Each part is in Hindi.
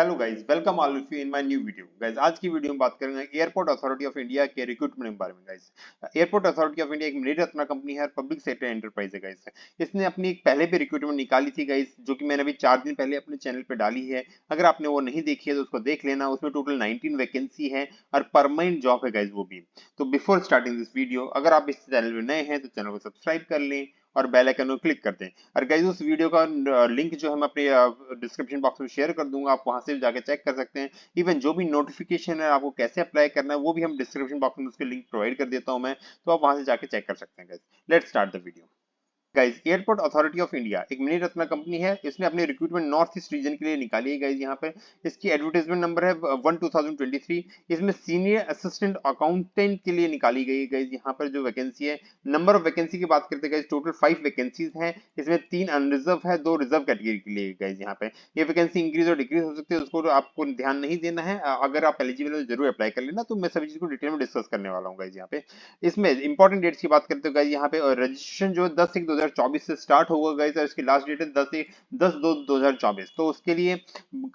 Hello guys, welcome all of you in my new video. Guys, आज की वीडियो में बात करेंगे एयरपोर्ट अथॉरिटी ऑफ इंडिया के रिक्रूटमेंट के बारे में। Guys, airport authority of India एक मिनी रत्न कंपनी है और पब्लिक सेक्टर एंटरप्राइज है। गाइस, इसने अपनी एक पहले भी रिक्रूटमेंट निकाली थी गाइस, जो कि मैंने अभी 4 दिन पहले अपने चैनल पे डाली है। अगर आपने वो नहीं देखी है तो उसको देख लेना। उसमें टोटल 19 वैकेंसी है और परमानेंट जॉब है गाइस, वो भी। तो बिफोर स्टार्टिंग दिस वीडियो, अगर आप इस चैनल में नए हैं तो चैनल को सब्सक्राइब कर लें और बेल आइकन को क्लिक कर दें। और गाइस, उस वीडियो का लिंक जो हम अपने डिस्क्रिप्शन बॉक्स में शेयर कर दूंगा, आप वहां से जाके चेक कर सकते हैं। इवन जो भी नोटिफिकेशन है, आपको कैसे अप्लाई करना है, वो भी हम डिस्क्रिप्शन बॉक्स में उसके लिंक प्रोवाइड कर देता हूं मैं, तो आप वहां से जाके चेक कर सकते हैं। Guys, let's start the video. Guys, airport authority of India एक मिनी रत्न कंपनी है। इसने अपनी रिक्रूटमेंट नॉर्थ ईस्ट रीजन के लिए निकाली है। गाइस, यहाँ पे इसकी एडवर्टाइजमेंट नंबर है 1/2023। इसमें सीनियर असिस्टेंट अकाउंटेंट के लिए निकाली गई है। गाइस, यहाँ पर जो वैकेंसी है, नंबर ऑफ वैकेंसी की बात करते हैं गाइस, टोटल 5 वैकेंसीज हैं। इसमें 3 अनरिजर्व है, 2 रिजर्व कैटेगरी के लिए। गाइस, यहाँ पे ये वैकेंसी इंक्रीज और डिक्रीज हो सकती है, उसको आपको ध्यान नहीं देना है। अगर आप एलिजिबल हो जरूर अप्लाई कर लेना। तो मैं सभी चीज को डिटेल में डिस्कस करने वाला हूँ। गाइस, यहाँ पे इसमें इंपॉर्टेंट डेट्स की बात करते हो गाइस, यहाँ पे रजिस्ट्रेशन जो 10/1/2024 से स्टार्ट होगा गाइस, और इसकी लास्ट डेट है 10/2/2024। तो उसके लिए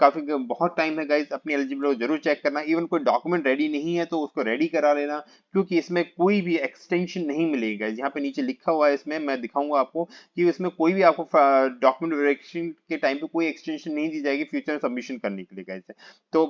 काफी बहुत टाइम है गाइस। अपनी एलिजिबिलिटी जरूर चेक करना। इवन कोई डॉक्यूमेंट रेडी नहीं है तो उसको रेडी करा लेना, क्योंकि इसमें कोई भी एक्सटेंशन नहीं मिलेगी गाइस। यहाँ पे नीचे लिखा हुआ है, इसमें मैं दिखाऊंगा आपको कि इसमें कोई भी आपको डॉक्यूमेंट वेरिफिकेशन के टाइम पे कोई एक्सटेंशन नहीं दी जाएगी फ्यूचर सबमिशन करने के लिए गाइस। तो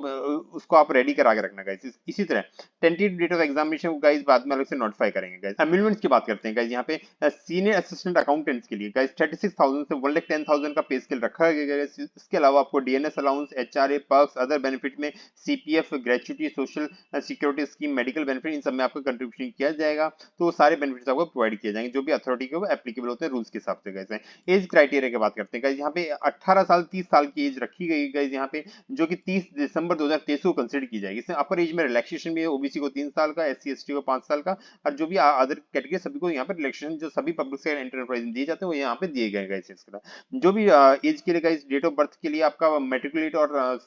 उसको आप रेडी करा के रखना गाइस। इसी तरह टेंटेटिव डेट ऑफ एग्जामिनेशन को गाइस बाद में अलग से नोटिफाई करेंगे। गाइस, एमिलमेंट्स की बात करते हैं गाइस, यहाँ पे सीनियर असिस्टेंट अकाउंटेंट्स के लिए गाइस 36,000 से 1,10,000 का पे स्केल रखा गया है। इसके अलावा आपको DNS allowance, HRA, perks, other benefit में CPF, gratuity, social security scheme, medical benefit, इन सब में आपका कंट्रीब्यूशन किया जाएगा। तो वो सारे बेनिफिट्स आपको प्रोवाइड किए जाएंगे, जो भी अथॉरिटी के वो एप्लीकेबल होते हैं रूल्स के हिसाब से। गाइस, एज क्राइटेरिया की बात करते हैं गाइस, यहाँ पे 18 साल 30 साल की एज रखी गई गाइस, यहाँ पे जो कि 30 दिसंबर 2023 को कंसिडर की जाएगी। इसमें अपर एज में रिलैक्सेशन भी है, ओबीसी को 3 साल का, एससी एसटी को 5 साल का, और जो भी अदर कैटेगरी सभी को यहाँ पर रिलैक्सेशन जो सभी पब्लिक सेक्टर एंटरप्राइज दिए जाते हैं वो यहाँ पे दिए गए गाइस। इसके जो भी एज के लिए गाइस, डेट ऑफ बर्थ के लिए आपका मेट्रिकुलेट और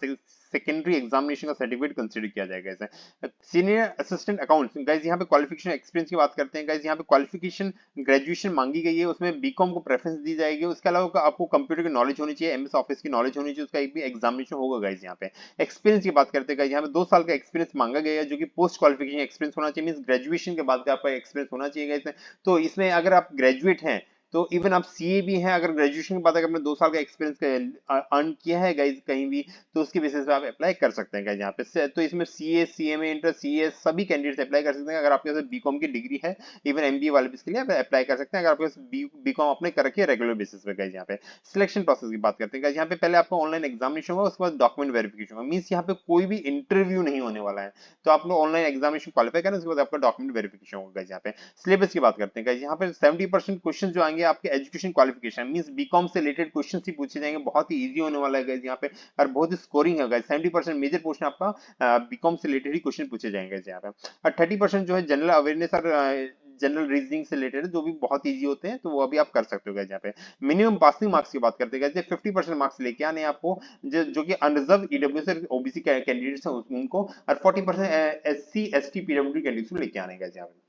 सेकेंडरी एग्जामिनेशन का सर्टिफिकेट कंसीडर किया जाएगा। ऐसे सीनियर असिस्टेंट अकाउंट्स गाइस, यहाँ पे क्वालिफिकेशन एक्सपीरियंस की बात करते हैं गाइस, यहाँ पे क्वालिफिकेशन ग्रेजुएशन मांगी गई है, उसमें बीकॉम को प्रेफरेंस दी जाएगी। उसके अलावा आपको कंप्यूटर की नॉलेज होनी चाहिए, एमएस ऑफिस की नॉलेज होनी चाहिए, उसका एक भी एग्जामिनेशन होगा गाइस। यहाँ पे एक्सपीरियंस की बात करते हैं गाइस, यहाँ पे 2 साल का एक्सपीरियंस मांगा गया है, जो कि पोस्ट क्वालिफिकेशन एक्सपीरियंस होना चाहिए, मींस ग्रेजुएशन के बाद का आपका एक्सपीरियंस होना चाहिए गाइस। तो इसमें अगर आप ग्रेजुएट हैं तो इवन आप सीए भी हैं, अगर ग्रेजुएशन के बाद अगर आपने 2 साल का एक्सपीरियंस अर्न किया है गाइस कहीं भी, तो उसके बेसिस पे आप अप्लाई कर सकते हैं गाइस यहाँ पे। तो इसमें सीए, सीएमए, इंटर, सीएस सभी कैंडिडेट्स अप्लाई कर सकते हैं। अगर आपके पास बीकॉम की डिग्री है, इवन एमबीए वाले भी इसके लिए आप अप्लाई कर सकते हैं, अगर आपके पास बीकॉम आपने कर रखी है रेगुलर बेसिस पे गाइस। यहाँ पे सिलेक्शन प्रोसेस की बात करते हैं गाइस, यहाँ पे पहले आपका ऑनलाइन एग्जामिनेशन होगा, उसके बाद डॉक्यूमेंट वेरिफिकेशन होगा, मींस यहाँ पे कोई भी इंटरव्यू नहीं होने वाला है। तो आप लोग ऑनलाइन एग्जामिनेशन क्वालिफाई करें, उसके बाद आपका डॉक्यूमेंट वेरिफिकेशन होगा गाइस। यहाँ पे सिलेबस की बात करते हैं गाइस, यहाँ पे 70% क्वेश्चन जो आएंगे आपके एजुकेशन क्वालिफिकेशन मींस बीकॉम से रिलेटेड क्वेश्चन ही पूछे जाएंगे। बहुत ही इजी होने वाला है गाइस यहाँ पे, और बहुत ही स्कोरिंग है गाइस। 70% मेजर पोर्शन आपका बीकॉम से रिलेटेड ही क्वेश्चन पूछे जाएंगे यहाँ पे, और 30% जो है जनरल अवेयरनेस और जनरल रीजनिंग से रिलेटेड, जो भी बहुत इजी होते हैं, तो वो अभी आप कर सकते हो गाइस। यहाँ पे मिनिमम पासिंग मार्क्स की बात करते हैं गाइस, 50% मार्क्स लेके आने आपको, जो कि अनरिजर्व ईडब्ल्यू से ओबीसी कैंडिडेट्स हैं उनको, और 40% एससी एसटी पीडब्ल्यू कैंडिडेट्स को लेके आने गाइस। यहाँ पे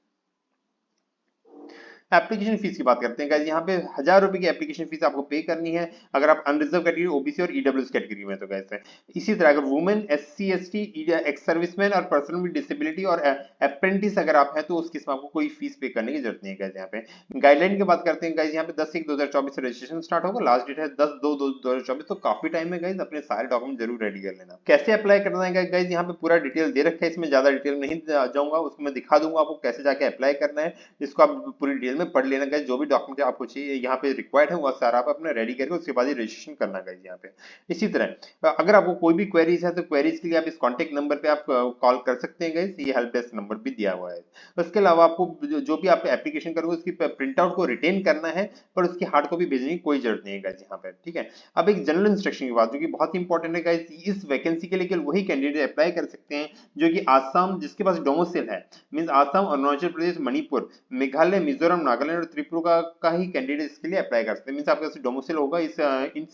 एप्लीकेशन फीस की बात करते हैं गाइस, यहाँ पे 1,000 रुपए की एप्लीकेशन फीस आपको पे करनी है अगर आप अनरिजर्व कैटेगरी, ओबीसी और ईडब्ल्यूएस कैटेगरी में। तो गाइस है इसी तरह अगर women, SC ST, ex serviceman और पर्सन विद डिसेबिलिटी और अप्रेंटिस अगर आप हैं, तो उस केस में आपको कोई फीस पे करने की जरूरत नहीं है गाइस। यहाँ पे गाइडलाइन की बात करते हैं गाइस, यहाँ पे 10/1/2024 से रजिस्ट्रेशन स्टार्ट होगा, लास्ट डेट है 10/2/2024। तो काफी टाइम है गाइस, अपने सारे डॉक्यूमेंट जरूर रेडी कर लेना। कैसे अप्लाई करना है गाइस, यहाँ पे पूरा डिटेल दे रखा है, इसमें ज्यादा डिटेल नहीं जाऊंगा, उसको मैं दिखा दूंगा आपको कैसे जाके अप्लाई करना है, जिसको आप पूरी डिटेल में पढ़ लेना गाइस। जो भी डॉक्यूमेंट आपको चाहिए यहाँ पे रिक्वायर्ड है, वो सारा आप अपने रेडी करके उसके बाद ही रजिस्ट्रेशन करना गाइस यहाँ पे। इसी तरह अगर आपको कोई भी क्वेरीज है, तो क्वेरीज के लिए आप इस कॉन्टेक्ट नंबर पे आप कॉल कर सकते हैं गाइस, ये हेल्प डेस्क नंबर भी दिया हुआ है। उसके अलावा आपको जो भी आप एप्लीकेशन करोगे उसकी प्रिंट आउट को रिटेन करना है, पर उसकी हार्ड कॉपी भेजने की कोई जरूरत नहीं है गाइस यहाँ पे, ठीक है। अब एक जनरल इंस्ट्रक्शन की बात, जो कि बहुत इंपॉर्टेंट है गाइस, इस वैकेंसी के लिए केवल वही कैंडिडेट अप्लाई कर सकते हैं जो कि आसाम, जिसके पास डोमिसाइल है, मींस आसाम, अरुणाचल प्रदेश, मणिपुर, मेघालय, मिजोरम, नागालैंड और त्रिपुरा का ही कैंडिडेट इसके लिए अप्लाई कर सकते हैं। मींस आपका डोमिसाइल होगा इस इन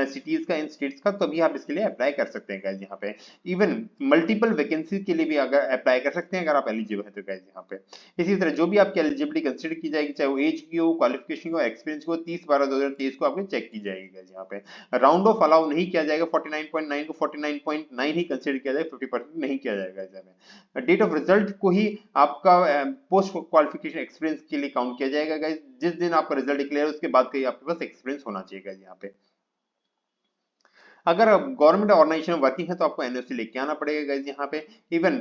सिटीज का, इन स्टेट्स का, तभी आप इसके लिए अप्लाई कर सकते हैं गाइस। यहाँ पे इवन मल्टीपल वैकेंसी के लिए भी अगर अप्लाई कर सकते हैं अगर आप एलिजिबल है तो गाइस यहाँ पे। इसी तरह जो भी आपकी एलिजिबिलिटी कंसीडर की जाएगी, चाहे वो एज की हो, क्वालिफिकेशन हो, एक्सपीरियंस को 30/12/2023 को आपको चेक की जाएगी गाइस। यहाँ पे राउंड ऑफ अलाउ नहीं किया जाएगा, 49.9 को 49.9 ही कंसीडर किया जाएगा, 50% नहीं किया जाएगा इसमें। डेट ऑफ रिजल्ट को ही आपका पोस्ट क्वालिफिकेशन एक्सपीरियंस के लिए काउंट किया जाएगा गाइस। जिस दिन आपका रिजल्ट डिक्लेयर उसके बाद कहीं आपके पास एक्सपीरियंस होना चाहिए गाइस। यहाँ पे अगर गवर्नमेंट ऑर्गेनाइजेशन वर्किंग है तो आपको एनओसी लेके आना पड़ेगा गाइस। यहाँ पे इवन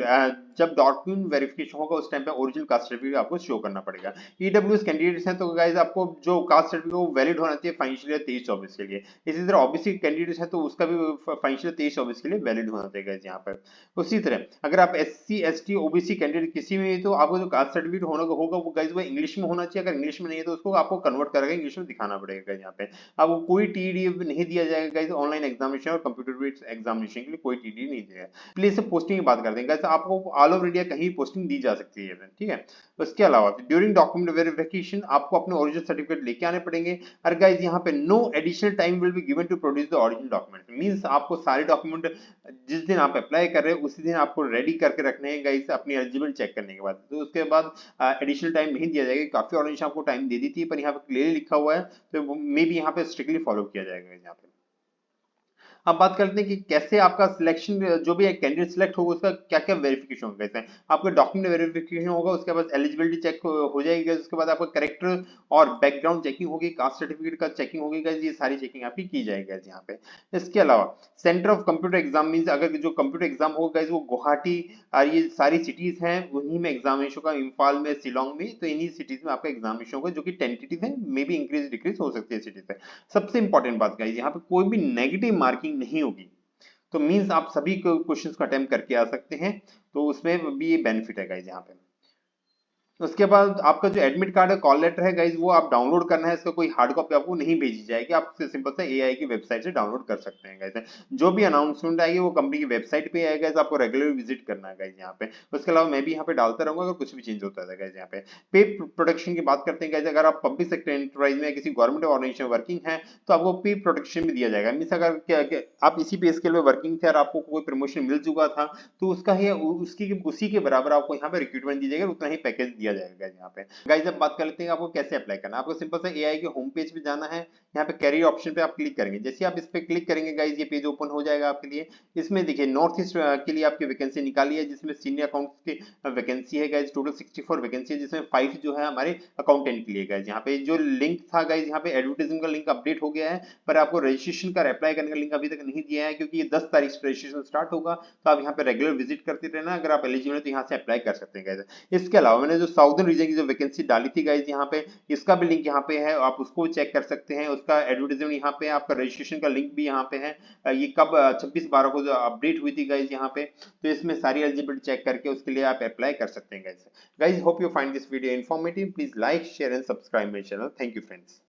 जब डॉक्यूमेंट वेरिफिकेशन होगा उस टाइम पे ओरिजिनल कास्ट सर्टिफिकेट आपको शो करना पड़ेगा। ईडब्ल्यूएस कैंडिडेट्स हैं तो गाइस आपको जो कास्ट सर्टिफिकेट वो वैलिड होना चाहिए फाइनेंशियल ईयर 23-24 के लिए। इसी तरह ओबीसी कैंडिडेट्स हैं तो उसका भी फाइनेंशियल 23-24 के लिए वैलिड होना चाहिए गाइस यहाँ पर। उसी तरह अगर आप एससी एसटी ओबीसी कैंडिडेट किसी में, तो आपको जो कास्ट सर्टिफिकेट होगा वो गाइस वो इंग्लिश में होना चाहिए। अगर इंग्लिश में नहीं है तो उसको आपको कन्वर्ट करके इंग्लिश में दिखाना पड़ेगा यहाँ पे। आपको कोई टीडी नहीं दिया जाएगा गाइस ऑनलाइन एग्जामिनेशन और कंप्यूटर बेस्ड एग्जामिनेशन के लिए कोई टीडी नहीं दिया है। प्लीज से पोस्टिंग की बात करते हैं गाइस, आपको ऑल ओवर इंडिया कहीं पोस्टिंग दी जा सकती है, ठीक है। उसके अलावा ड्यूरिंग डॉक्यूमेंट वेरिफिकेशन आपको अपने ओरिजिनल सर्टिफिकेट लेके आने पड़ेंगे। और गाइस यहाँ पे no additional time will be given to produce the original document. Means आपको सारे डॉक्यूमेंट जिस दिन आप अप्लाई कर रहे हैं उसी दिन आपको रेडी करके रखने हैं गाइस, अपनी एलिजिबल चेक करने के बाद। तो उसके बाद एडिशनल टाइम नहीं दिया जाएगा। काफी ऑर्गेनाइजेशन आपको टाइम दे दी थी पर यहाँ पे क्लियरली लिखा हुआ है, तो मे बी यहाँ पे स्ट्रिक्टली फॉलो किया जाएगा यहाँ पे। अब बात करते हैं कि कैसे आपका सिलेक्शन, जो भी कैंडिडेट सिलेक्ट होगा उसका क्या क्या वेरिफिकेशन होगा। कैसे आपका डॉक्यूमेंट वेरिफिकेशन होगा, उसके बाद एलिजिबिलिटी चेक हो जाएगी, उसके बाद आपका कैरेक्टर और बैकग्राउंड चेकिंग होगी, कास्ट सर्टिफिकेट का चेकिंग होगी, ये सारी चेकिंग आपकी की जाएगी यहाँ पे। इसके अलावा centre of computer exam means अगर जो कंप्यूटर एग्जाम होगा वो गुवाहाटी और ये सारी सिटीज हैं उन्हीं में एग्जामिनेशन का, इम्फाल में, शिलोंग में, तो इन्हीं सिटीज में आपका एग्जामिनेशन होगा जो कि टेंटेटिव है, मे बी इंक्रीज डिक्रीज हो सकती है सिटीज पे। सबसे इंपॉर्टेंट बात गाइस यहाँ पे कोई भी नेगेटिव मार्किंग नहीं होगी, तो मींस आप सभी क्वेश्चंस को अटेम्प्ट करके आ सकते हैं, तो उसमें भी ये बेनिफिट है गाइस यहाँ पे। उसके बाद आपका जो एडमिट कार्ड है, कॉल लेटर है गाइस, वो आप डाउनलोड करना है। इसका कोई हार्ड कॉपी आपको नहीं भेजी जाएगी, आप सिंपल से एआई की वेबसाइट से डाउनलोड कर सकते हैं गाइस। जो भी अनाउंसमेंट आएगी वो कंपनी की वेबसाइट पे आएगा गाइस, आपको रेगुलरली विजिट करना है गाइस यहाँ पे। उसके अलावा मैं भी यहाँ पे डालता रहूंगा अगर कुछ भी चेंज होता है गाइस यहाँ पे। पे प्रोटेक्शन की बात करते हैं गाइस, अगर आप पब्लिक सेक्टर एंटरप्राइज में किसी गवर्नमेंट ऑर्गेनाइजेशन वर्किंग है तो आपको पे प्रोटेक्शन भी दिया जाएगा। मींस अगर आप इसी पे स्केल पे वर्किंग थे और आपको कोई प्रमोशन मिल चुका था तो उसका ही उसी के बराबर आपको यहाँ पे रिक्रूटमेंट दी जाएगी, उतना ही पैकेज दिया जाएगा यहाँ पे। गाइस अब बात कर लेते हैं आपको कैसे अप्लाई करना है। आपको सिंपल से एआई के होम पेज पे जाना है, यहाँ पे कैरियर ऑप्शन पे आप क्लिक करेंगे। जैसे आप इस पे क्लिक करेंगे गाइस ये पेज ओपन हो जाएगा आपके लिए। इसमें देखिए नॉर्थ ईस्ट के लिए आपकी वैकेंसी निकाली है जिसमें सीनियर अकाउंट्स की वैकेंसी है गाइस। टोटल 64 वैकेंसी है जिसमें 5 जो है हमारे अकाउंटेंट के लिए गाइस। यहाँ पे जो लिंक था गाइस, यहाँ पे एडवर्टाइजमेंट का लिंक अपडेट हो गया है, पर आपको रजिस्ट्रेशन का अप्लाई करने का लिंक अभी तक नहीं दिया है क्योंकि ये 10 तारीख से रजिस्ट्रेशन स्टार्ट होगा। तो आप यहाँ पे रेगुलर विजिट करते रहना, अगर आप एलिजिबल है तो यहाँ से अप्लाई कर सकते हैं गाइस। इसके अलावा मैंने जो साउदर्न रीजन की जो वैकेंसी डाली थी गाइस यहाँ पे, इसका भी लिंक यहाँ पे है, आप उसको चेक कर सकते हैं। उसका एडवर्टाइजमेंट यहाँ पे, आपका रजिस्ट्रेशन का लिंक भी यहाँ पे है। ये कब 26/12 को जो अपडेट हुई थी गाइस यहाँ पे, तो इसमें सारी एलिजिबिलिटी चेक करके उसके लिए आप अप्लाई कर सकते हैं guys. Guys hope you find this video informative. Please like share and subscribe my channel. Thank you friends.